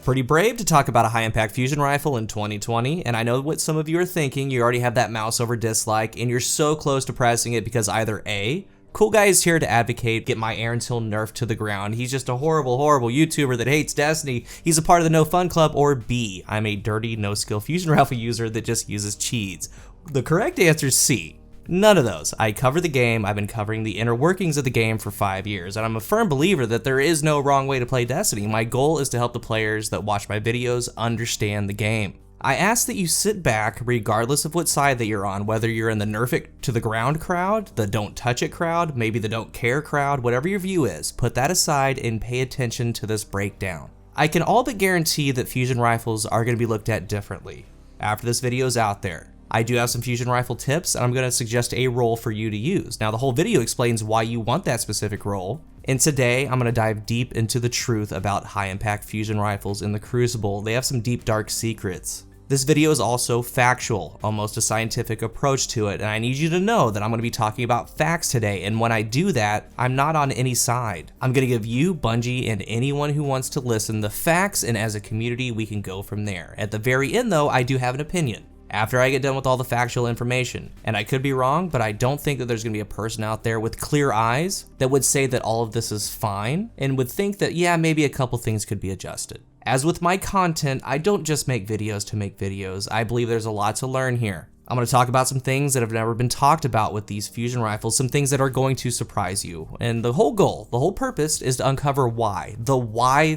Pretty brave to talk about a high-impact fusion rifle in 2020, and I know what some of you are thinking. You already have that mouse over dislike, and you're so close to pressing it because either A, CoolGuy is here to advocate get my Erentil nerfed to the ground. He's just a horrible, horrible YouTuber that hates Destiny. He's a part of the No Fun Club. Or B, I'm a dirty, no-skill fusion rifle user that just uses cheats. The correct answer is C. None of those. I cover the game, I've been covering the inner workings of the game for 5 years, and I'm a firm believer that there is no wrong way to play Destiny. My goal is to help the players that watch my videos understand the game. I ask that you sit back regardless of what side that you're on, whether you're in the nerf it to the ground crowd, the don't touch it crowd, maybe the don't care crowd, whatever your view is, put that aside and pay attention to this breakdown. I can all but guarantee that fusion rifles are going to be looked at differently after this video is out there. I do have some fusion rifle tips, and I'm going to suggest a role for you to use. Now, the whole video explains why you want that specific role, and today I'm going to dive deep into the truth about high-impact fusion rifles in the Crucible. They have some deep, dark secrets. This video is also factual, almost a scientific approach to it, and I need you to know that I'm going to be talking about facts today, and when I do that, I'm not on any side. I'm going to give you, Bungie, and anyone who wants to listen the facts, and as a community, we can go from there. At the very end, though, I do have an opinion after I get done with all the factual information. And I could be wrong, but I don't think that there's gonna be a person out there with clear eyes that would say that all of this is fine and would think that, yeah, maybe a couple things could be adjusted. As with my content, I don't just make videos to make videos. I believe there's a lot to learn here. I'm going to talk about some things that have never been talked about with these fusion rifles, some things that are going to surprise you. And the whole goal, the whole purpose is to uncover why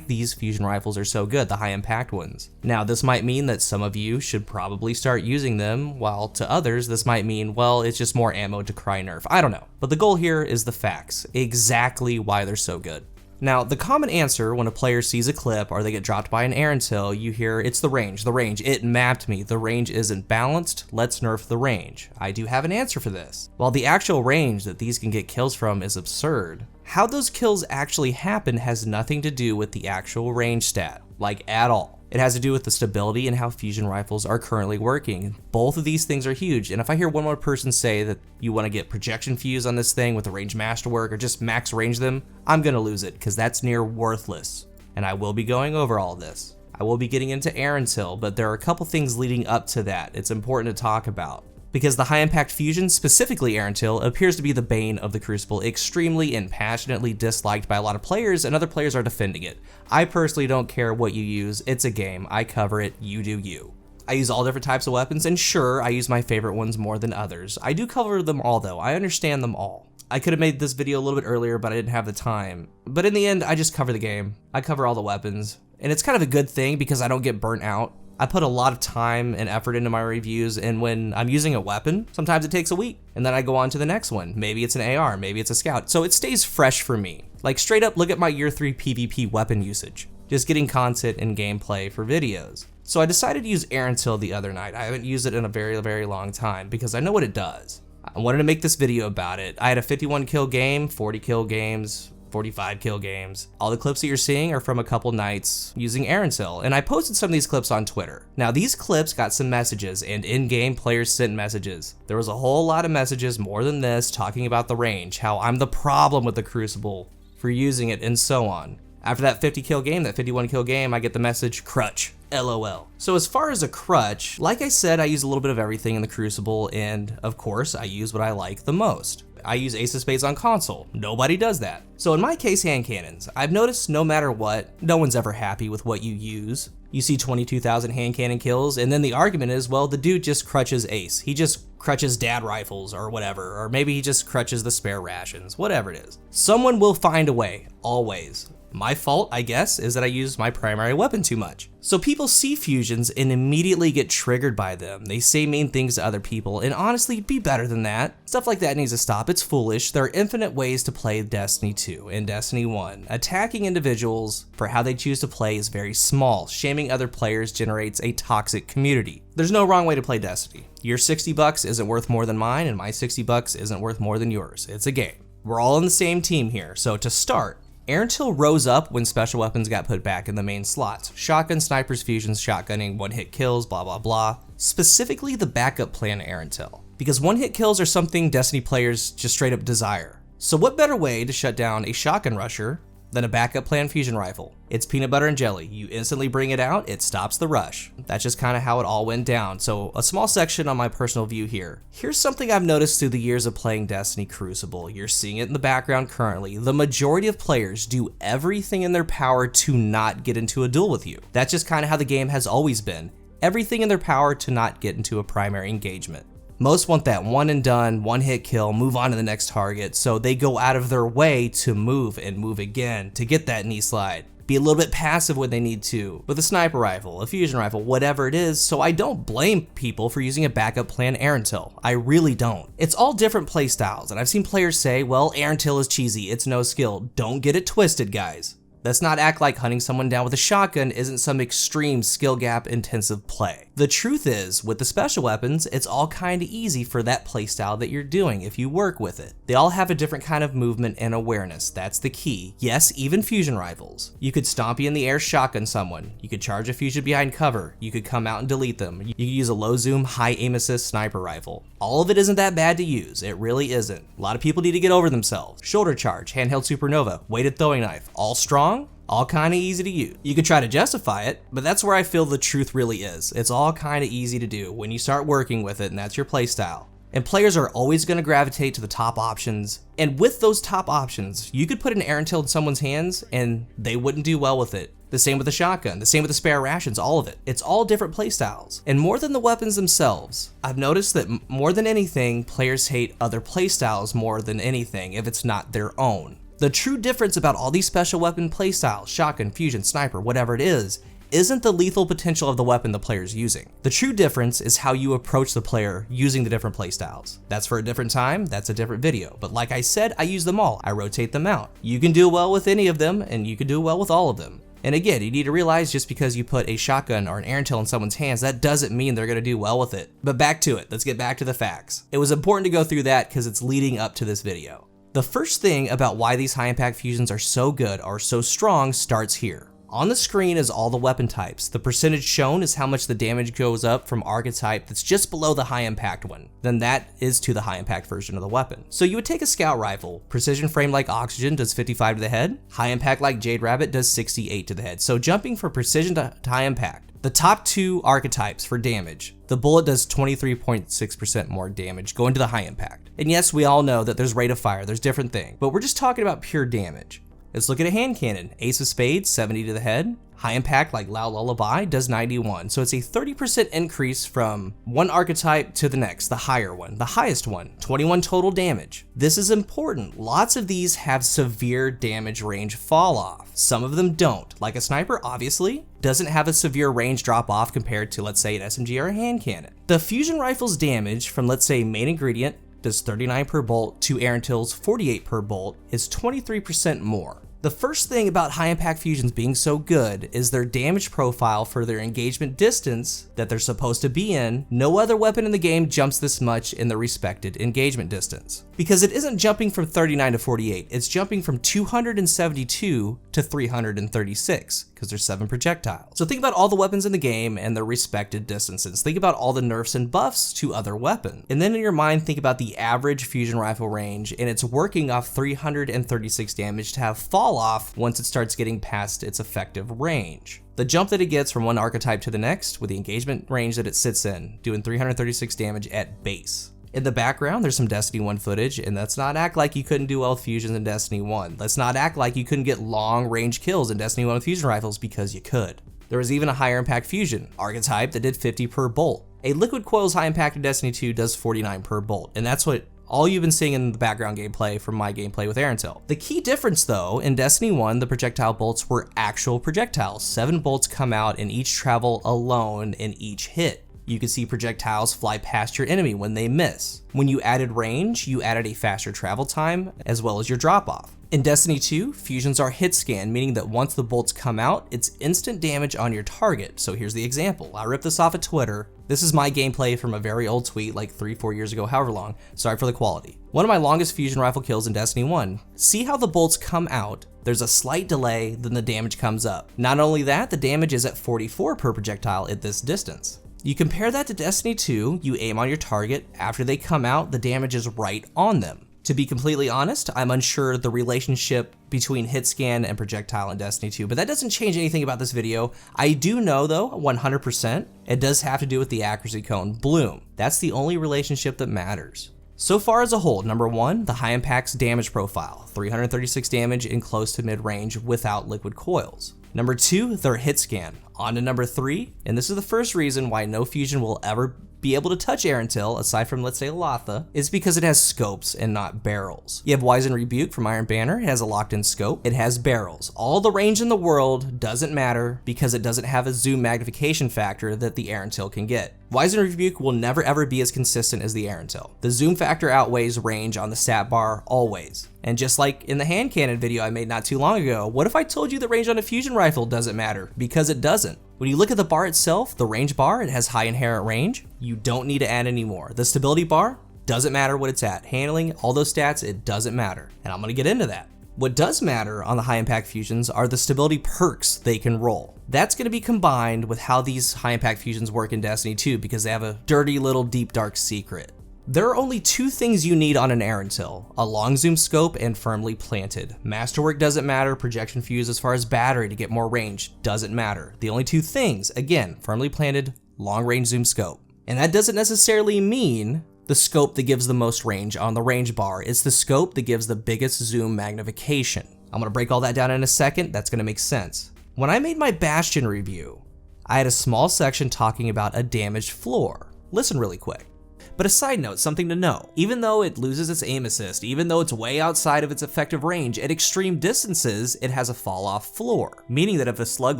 these fusion rifles are so good, the high impact ones. Now, this might mean that some of you should probably start using them, while to others, this might mean, well, it's just more ammo to cry nerf. I don't know. But the goal here is the facts, exactly why they're so good. Now, the common answer when a player sees a clip or they get dropped by an Erentil, you hear, it's the range, it mapped me, the range isn't balanced, let's nerf the range. I do have an answer for this. While the actual range that these can get kills from is absurd, how those kills actually happen has nothing to do with the actual range stat, like at all. It has to do with the stability and how fusion rifles are currently working. Both of these things are huge, and if I hear one more person say that you want to get projection fuse on this thing with the range masterwork or just max range them, I'm gonna lose it, because that's near worthless. And I will be going over all this. I will be getting into Erentil, but there are a couple things leading up to that it's important to talk about. Because the high impact fusion, specifically Erentil, appears to be the bane of the Crucible, extremely and passionately disliked by a lot of players, and other players are defending it. I personally don't care what you use, it's a game, I cover it, you do you. I use all different types of weapons, and sure, I use my favorite ones more than others. I do cover them all though, I understand them all. I could have made this video a little bit earlier, but I didn't have the time. But in the end, I just cover the game. I cover all the weapons, and it's kind of a good thing because I don't get burnt out. I put a lot of time and effort into my reviews, and when I'm using a weapon, sometimes it takes a week, and then I go on to the next one. Maybe it's an AR, maybe it's a scout, so it stays fresh for me. Like straight up, look at my year 3 PvP weapon usage. Just getting content and gameplay for videos. So I decided to use Erentil the other night. I haven't used it in a very, very long time because I know what it does. I wanted to make this video about it. I had a 51 kill game, 40 kill games, 45 kill games. All the clips that you're seeing are from a couple nights using Erentil, and I posted some of these clips on Twitter. Now these clips got some messages, and in-game players sent messages. There was a whole lot of messages, more than this, talking about the range, how I'm the problem with the Crucible for using it, and so on. After that 50 kill game, that 51 kill game, I get the message, crutch, LOL. So as far as a crutch, like I said, I use a little bit of everything in the Crucible, and of course, I use what I like the most. I use Ace of Spades on console. Nobody does that. So in my case, hand cannons. I've noticed no matter what, no one's ever happy with what you use. You see 22,000 hand cannon kills, and then the argument is, well, the dude just crutches Ace. He just crutches dad rifles or whatever, or maybe he just crutches the spare rations, whatever it is. Someone will find a way, always. My fault, I guess, is that I use my primary weapon too much. So people see fusions and immediately get triggered by them. They say mean things to other people, and honestly, be better than that. Stuff like that needs to stop, it's foolish. There are infinite ways to play Destiny 2 and Destiny 1. Attacking individuals for how they choose to play is very small. Shaming other players generates a toxic community. There's no wrong way to play Destiny. Your 60 bucks isn't worth more than mine, and my 60 bucks isn't worth more than yours. It's a game. We're all on the same team here, so to start, Erentil rose up when special weapons got put back in the main slots. Shotgun, snipers, fusions, shotgunning, one-hit kills, blah blah blah. Specifically the backup plan Erentil. Because one-hit kills are something Destiny players just straight up desire. So what better way to shut down a shotgun rusher Then a backup plan fusion rifle. It's peanut butter and jelly. You instantly bring it out, it stops the rush. That's just kind of how it all went down. So a small section on my personal view here. Here's something I've noticed through the years of playing Destiny Crucible. You're seeing it in the background currently. The majority of players do everything in their power to not get into a duel with you. That's just kind of how the game has always been. Everything in their power to not get into a primary engagement. Most want that one and done, one hit kill, move on to the next target, so they go out of their way to move and move again to get that knee slide. Be a little bit passive when they need to, with a sniper rifle, a fusion rifle, whatever it is, so I don't blame people for using a backup plan Erentil. I really don't. It's all different playstyles, and I've seen players say, well, Erentil is cheesy, it's no skill. Don't get it twisted, guys. Let's not act like hunting someone down with a shotgun isn't some extreme skill gap intensive play. The truth is, with the special weapons, it's all kinda easy for that playstyle that you're doing if you work with it. They all have a different kind of movement and awareness, that's the key. Yes, even fusion rifles. You could stompy in the air shotgun someone, you could charge a fusion behind cover, you could come out and delete them, you could use a low zoom, high aim assist sniper rifle. All of it isn't that bad to use, it really isn't. A lot of people need to get over themselves. Shoulder charge, handheld supernova, weighted throwing knife, all strong? All kinda easy to use. You could try to justify it, but that's where I feel the truth really is. It's all kinda easy to do when you start working with it and that's your playstyle. And players are always gonna gravitate to the top options. And with those top options, you could put an Erentil in someone's hands and they wouldn't do well with it. The same with the shotgun, the same with the spare rations, all of it. It's all different playstyles. And more than the weapons themselves, I've noticed that more than anything, players hate other playstyles more than anything if it's not their own. The true difference about all these special weapon playstyles, shotgun, fusion, sniper, whatever it is, isn't the lethal potential of the weapon the player's using. The true difference is how you approach the player using the different playstyles. That's for a different time, that's a different video. But like I said, I use them all, I rotate them out. You can do well with any of them, and you can do well with all of them. And again, you need to realize just because you put a shotgun or an Erentil in someone's hands, that doesn't mean they're gonna do well with it. But back to it, let's get back to the facts. It was important to go through that because it's leading up to this video. The first thing about why these high impact fusions are so good or so strong starts here. On the screen is all the weapon types. The percentage shown is how much the damage goes up from archetype that's just below the high impact one. Then that is to the high impact version of the weapon. So you would take a scout rifle. Precision frame like Oxygen does 55 to the head. High impact like Jade Rabbit does 68 to the head. So jumping from precision to high impact. The top two archetypes for damage. The bullet does 23.6% more damage going to the high impact. And yes, we all know that there's rate of fire, there's different things, but we're just talking about pure damage. Let's look at a hand cannon. Ace of Spades, 70 to the head. High impact like Loud Lullaby does 91. So it's a 30% increase from one archetype to the next, the higher one, the highest one, 21 total damage. This is important. Lots of these have severe damage range fall off. Some of them don't. Like a sniper, obviously, doesn't have a severe range drop off compared to, let's say, an SMG or a hand cannon. The fusion rifle's damage from, let's say, main ingredient does 39 per bolt to Erentil's 48 per bolt is 23% more. The first thing about high impact fusions being so good is their damage profile for their engagement distance that they're supposed to be in. No other weapon in the game jumps this much in the respected engagement distance. Because it isn't jumping from 39 to 48, it's jumping from 272 to 336, because there's 7 projectiles. So think about all the weapons in the game and their respected distances. Think about all the nerfs and buffs to other weapons. And then in your mind, think about the average fusion rifle range, and it's working off 336 damage to have fall off once it starts getting past its effective range. The jump that it gets from one archetype to the next with the engagement range that it sits in, doing 336 damage at base. In the background, there's some Destiny 1 footage, and let's not act like you couldn't do well with fusions in Destiny 1. Let's not act like you couldn't get long range kills in Destiny 1 with fusion rifles, because you could. There was even a higher impact fusion archetype that did 50 per bolt. A liquid coil's high impact in Destiny 2 does 49 per bolt, and that's what all you've been seeing in the background gameplay from my gameplay with Erentil. The key difference though, in Destiny 1, the projectile bolts were actual projectiles. 7 bolts come out and each travel alone in each hit. You can see projectiles fly past your enemy when they miss. When you added range, you added a faster travel time as well as your drop off. In Destiny 2, fusions are hit scan, meaning that once the bolts come out, it's instant damage on your target. So here's the example. I ripped this off of Twitter. This is my gameplay from a very old tweet, like 3-4 years ago, however long. Sorry for the quality. One of my longest fusion rifle kills in Destiny 1. See how the bolts come out? There's a slight delay, then the damage comes up. Not only that, the damage is at 44 per projectile at this distance. You compare that to Destiny 2, you aim on your target, after they come out, the damage is right on them. To be completely honest, I'm unsure the relationship between hit scan and projectile in Destiny 2, but that doesn't change anything about this video. I do know though, 100%, it does have to do with the accuracy cone bloom. That's the only relationship that matters. So far as a whole, number 1, the high impact's damage profile, 336 damage in close to mid range without liquid coils. Number 2, their hit scan. On to number 3, and this is the first reason why no fusion will ever be able to touch Erentil, aside from, let's say, Latha, is because it has scopes and not barrels. You have Wise and Rebuke from Iron Banner, it has a locked-in scope, it has barrels. All the range in the world doesn't matter because it doesn't have a zoom magnification factor that the Erentil can get. Wise and Rebuke will never ever be as consistent as the Erentil. The zoom factor outweighs range on the stat bar always. And just like in the hand cannon video I made not too long ago, what if I told you that range on a fusion rifle doesn't matter? Because it doesn't. When you look at the bar itself, the range bar, it has high inherent range. You don't need to add any more. The stability bar, doesn't matter what it's at. Handling, all those stats, it doesn't matter. And I'm gonna get into that. What does matter on the high impact fusions are the stability perks they can roll. That's gonna be combined with how these high impact fusions work in Destiny 2 because they have a dirty little deep dark secret. There are only 2 things you need on an Erentil, a long zoom scope and firmly planted. Masterwork doesn't matter, projection fuse as far as battery to get more range doesn't matter. The only 2 things, again, firmly planted, long range zoom scope. And that doesn't necessarily mean the scope that gives the most range on the range bar. It's the scope that gives the biggest zoom magnification. I'm gonna break all that down in a second, that's gonna make sense. When I made my Bastion review, I had a small section talking about a damaged floor. Listen really quick. But a side note, something to know, even though it loses its aim assist, even though it's way outside of its effective range, at extreme distances, it has a fall off floor, meaning that if a slug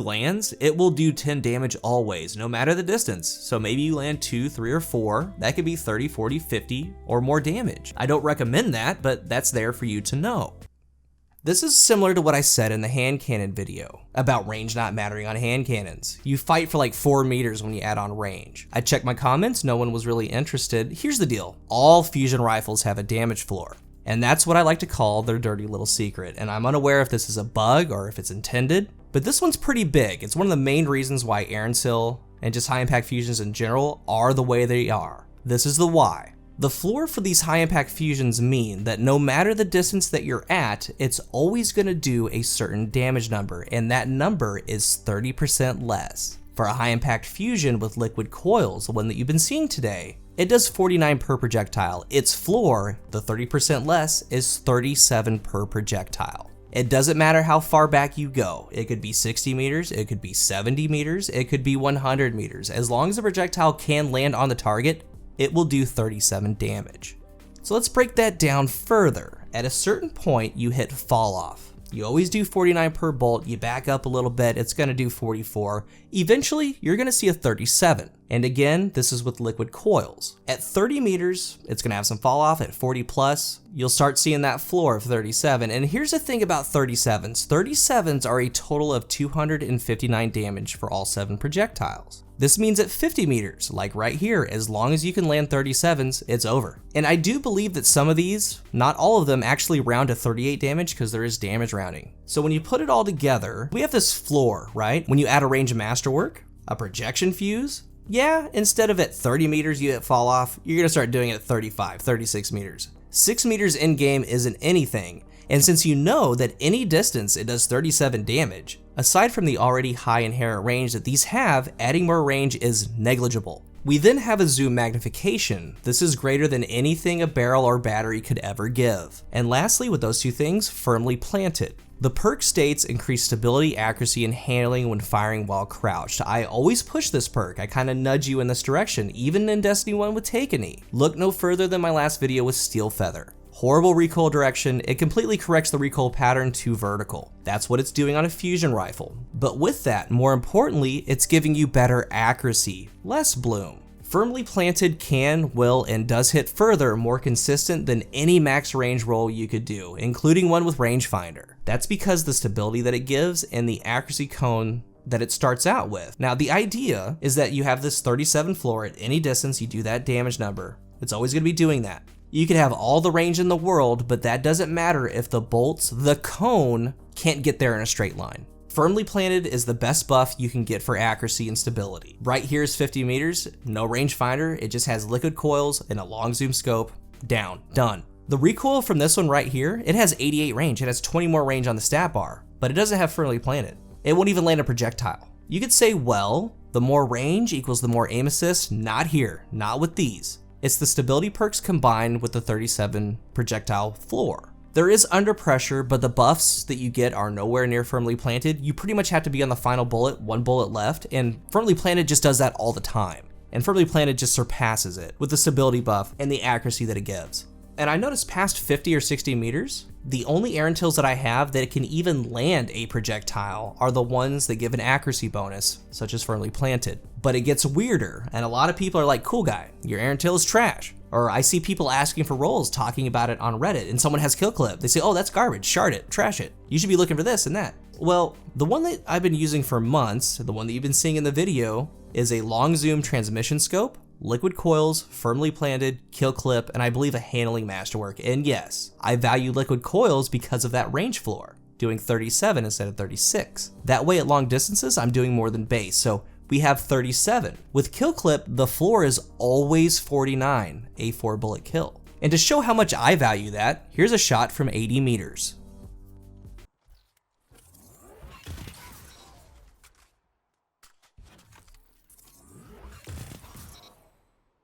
lands, it will do 10 damage always, no matter the distance. So maybe you land 2, 3, or 4, that could be 30, 40, 50, or more damage. I don't recommend that, but that's there for you to know. This is similar to what I said in the hand cannon video about range not mattering on hand cannons. You fight for like 4 meters when you add on range. I checked my comments, no one was really interested. Here's the deal, all fusion rifles have a damage floor, and that's what I like to call their dirty little secret. And I'm unaware if this is a bug or if it's intended, but this one's pretty big. It's one of the main reasons why Erentil and just high impact fusions in general are the way they are. This is the why. The floor for these high impact fusions mean that no matter the distance that you're at, it's always going to do a certain damage number, and that number is 30% less. For a high impact fusion with liquid coils, the one that you've been seeing today, it does 49 per projectile. Its floor, the 30% less, is 37 per projectile. It doesn't matter how far back you go. It could be 60 meters, it could be 70 meters, it could be 100 meters. As long as the projectile can land on the target, it will do 37 damage. So let's break that down further. At a certain point, you hit fall off. You always do 49 per bolt, you back up a little bit, it's gonna do 44. Eventually, you're gonna see a 37. And again, this is with liquid coils. At 30 meters, it's gonna have some fall off. At 40 plus, you'll start seeing that floor of 37. And here's the thing about 37s. 37s are a total of 259 damage for all 7 projectiles. This means at 50 meters, like right here, as long as you can land 37s, it's over. And I do believe that some of these, not all of them, actually round to 38 damage because there is damage rounding. So when you put it all together, we have this floor, right? When you add a range of masterwork, a projection fuse, yeah, instead of at 30 meters you hit fall off, you're gonna start doing it at 35, 36 meters. 6 meters in game isn't anything. And since you know that any distance it does 37 damage, aside from the already high inherent range that these have, adding more range is negligible. We then have a zoom magnification. This is greater than anything a barrel or battery could ever give. And lastly, with those 2 things, firmly planted. The perk states increase stability, accuracy, and handling when firing while crouched. I always push this perk. I kind of nudge you in this direction, even in Destiny 1 with Take a Knee. Look no further than my last video with Steel Feather. Horrible recoil direction, it completely corrects the recoil pattern to vertical. That's what it's doing on a fusion rifle. But with that, more importantly, it's giving you better accuracy, less bloom. Firmly planted can, will, and does hit further more consistent than any max range roll you could do, including one with rangefinder. That's because the stability that it gives and the accuracy cone that it starts out with. Now the idea is that you have this 37 floor at any distance, you do that damage number. It's always going to be doing that. You can have all the range in the world, but that doesn't matter if the bolts, the cone, can't get there in a straight line. Firmly planted is the best buff you can get for accuracy and stability. Right here is 50 meters, no rangefinder, it just has liquid coils and a long zoom scope, down, done. The recoil from this one right here, it has 88 range. It has 20 more range on the stat bar, but it doesn't have firmly planted. It won't even land a projectile. You could say, well, the more range equals the more aim assist. Not here, not with these. It's the stability perks combined with the 37 projectile floor. There is under pressure, but the buffs that you get are nowhere near firmly planted. You pretty much have to be on the final bullet, 1 bullet left, and firmly planted just does that all the time. And firmly planted just surpasses it with the stability buff and the accuracy that it gives. And I noticed past 50 or 60 meters, the only Erentils that I have that can even land a projectile are the ones that give an accuracy bonus, such as firmly planted. But it gets weirder, and a lot of people are like, CoolGuy, your Erentil is trash. Or I see people asking for rolls talking about it on Reddit, and someone has kill clip. They say, oh, that's garbage, shard it, trash it. You should be looking for this and that. Well, the one that I've been using for months, the one that you've been seeing in the video, is a long zoom transmission scope, liquid coils, firmly planted, kill clip, and I believe a handling masterwork. And yes, I value liquid coils because of that range floor, doing 37 instead of 36. That way at long distances, I'm doing more than base. So we have 37. With kill clip, the floor is always 49, a 4 bullet kill. And to show how much I value that, here's a shot from 80 meters.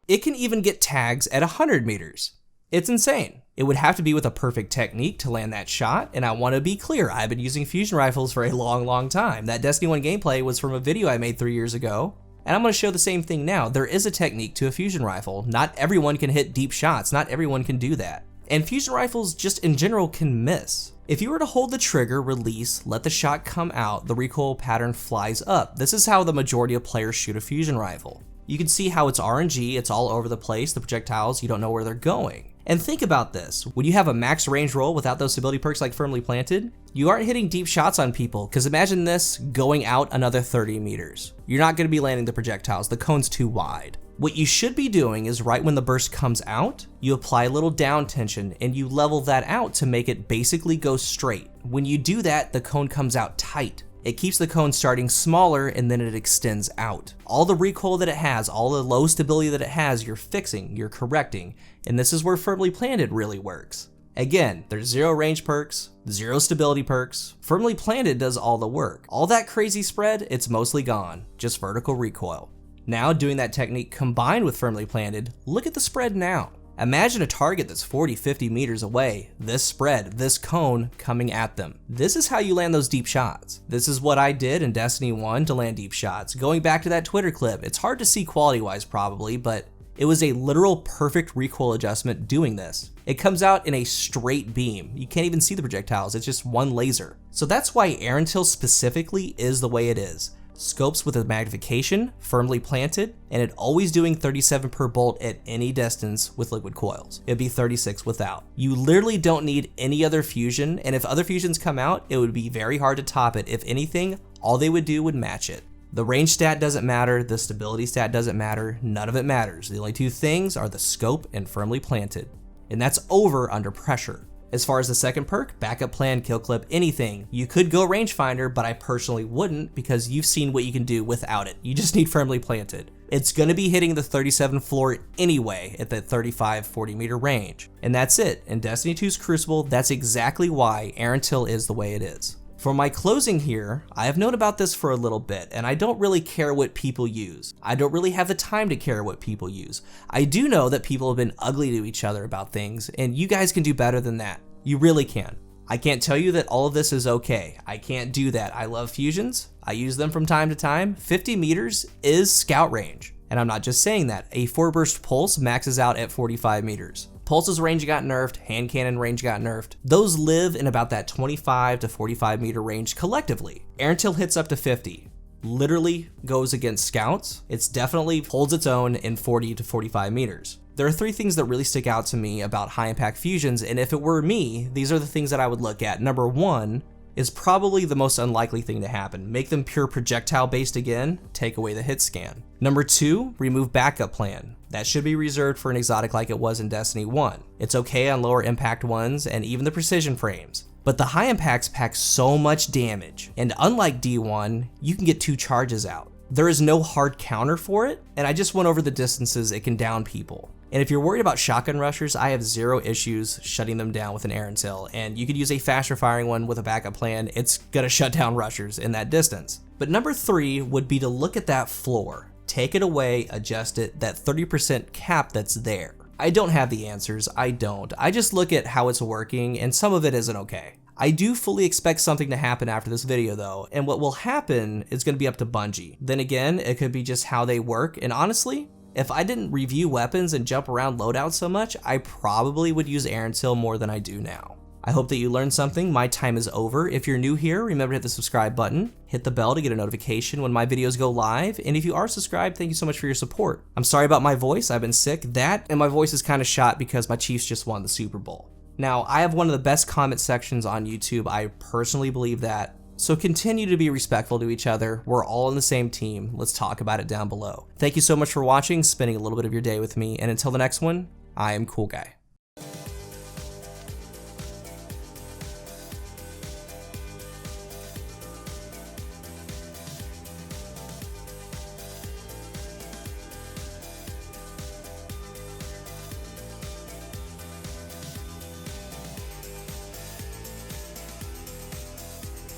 It can even get tags at 100 meters. It's insane. It would have to be with a perfect technique to land that shot, and I want to be clear, I've been using fusion rifles for a long time. That Destiny 1 gameplay was from a video I made 3 years ago, and I'm going to show the same thing now. There is a technique to a fusion rifle. Not everyone can hit deep shots, not everyone can do that. And fusion rifles just in general can miss. If you were to hold the trigger, release, let the shot come out, the recoil pattern flies up. This is how the majority of players shoot a fusion rifle. You can see how it's RNG, it's all over the place, the projectiles, you don't know where they're going. And think about this, when you have a max range roll without those stability perks like firmly planted, you aren't hitting deep shots on people, because imagine this going out another 30 meters. You're not going to be landing the projectiles, the cone's too wide. What you should be doing is right when the burst comes out, you apply a little down tension and you level that out to make it basically go straight. When you do that, the cone comes out tight. It keeps the cone starting smaller and then it extends out. All the recoil that it has, all the low stability that it has, you're fixing, you're correcting, and this is where firmly planted really works. Again, there's 0 range perks, 0 stability perks. Firmly planted does all the work. All that crazy spread, it's mostly gone, just vertical recoil. Now doing that technique combined with firmly planted, look at the spread now. Imagine a target that's 40, 50 meters away, this spread, this cone coming at them. This is how you land those deep shots. This is what I did in Destiny 1 to land deep shots. Going back to that Twitter clip, it's hard to see quality-wise probably, but it was a literal perfect recoil adjustment doing this. It comes out in a straight beam. You can't even see the projectiles, it's just one laser. So that's why Erentil specifically is the way it is. Scopes with a magnification, firmly planted, and it always doing 37 per bolt at any distance with liquid coils. It'd be 36 without. You literally don't need any other fusion, and if other fusions come out, it would be very hard to top it. If anything, all they would do would match it. The range stat doesn't matter, the stability stat doesn't matter, none of it matters. The only two things are the scope and firmly planted. And that's over under pressure. As far as the second perk, backup plan, kill clip, anything, you could go rangefinder, but I personally wouldn't because you've seen what you can do without it. You just need firmly planted. It's gonna be hitting the 37 floor anyway at that 35, 40 meter range. And that's it. In Destiny 2's Crucible, that's exactly why Erentil is the way it is. For my closing here, I have known about this for a little bit, and I don't really care what people use. I don't really have the time to care what people use. I do know that people have been ugly to each other about things, and you guys can do better than that. You really can. I can't tell you that all of this is okay. I can't do that. I love fusions. I use them from time to time. 50 meters is scout range, and I'm not just saying that. A 4-burst pulse maxes out at 45 meters. Pulse's range got nerfed, hand cannon range got nerfed. Those live in about that 25 to 45 meter range collectively. Erentil hits up to 50. Literally goes against scouts. It's definitely holds its own in 40 to 45 meters. There are 3 things that really stick out to me about high impact fusions, and if it were me, these are the things that I would look at. Number 1 is probably the most unlikely thing to happen. Make them pure projectile based again, take away the hit scan. Number 2, remove backup plan. That should be reserved for an exotic like it was in Destiny 1. It's okay on lower impact ones and even the precision frames. But the high impacts pack so much damage, and unlike D1, you can get 2 charges out. There is no hard counter for it, and I just went over the distances it can down people. And if you're worried about shotgun rushers, I have zero issues shutting them down with an Erentil, and you could use a faster firing one with a backup plan. It's gonna shut down rushers in that distance. But number 3 would be to look at that floor, take it away, adjust it, that 30% cap that's there. I don't have the answers, I don't. I just look at how it's working, and some of it isn't okay. I do fully expect something to happen after this video though, and what will happen is going to be up to Bungie. Then again, it could be just how they work, and honestly, if I didn't review weapons and jump around loadouts so much, I probably would use Erentil more than I do now. I hope that you learned something. My time is over. If you're new here, remember to hit the subscribe button, hit the bell to get a notification when my videos go live, and if you are subscribed, thank you so much for your support. I'm sorry about my voice, I've been sick. That and my voice is kind of shot because my Chiefs just won the Super Bowl. Now, I have one of the best comment sections on YouTube, I personally believe that. So continue to be respectful to each other. We're all on the same team. Let's talk about it down below. Thank you so much for watching, spending a little bit of your day with me, and until the next one, I am CoolGuy.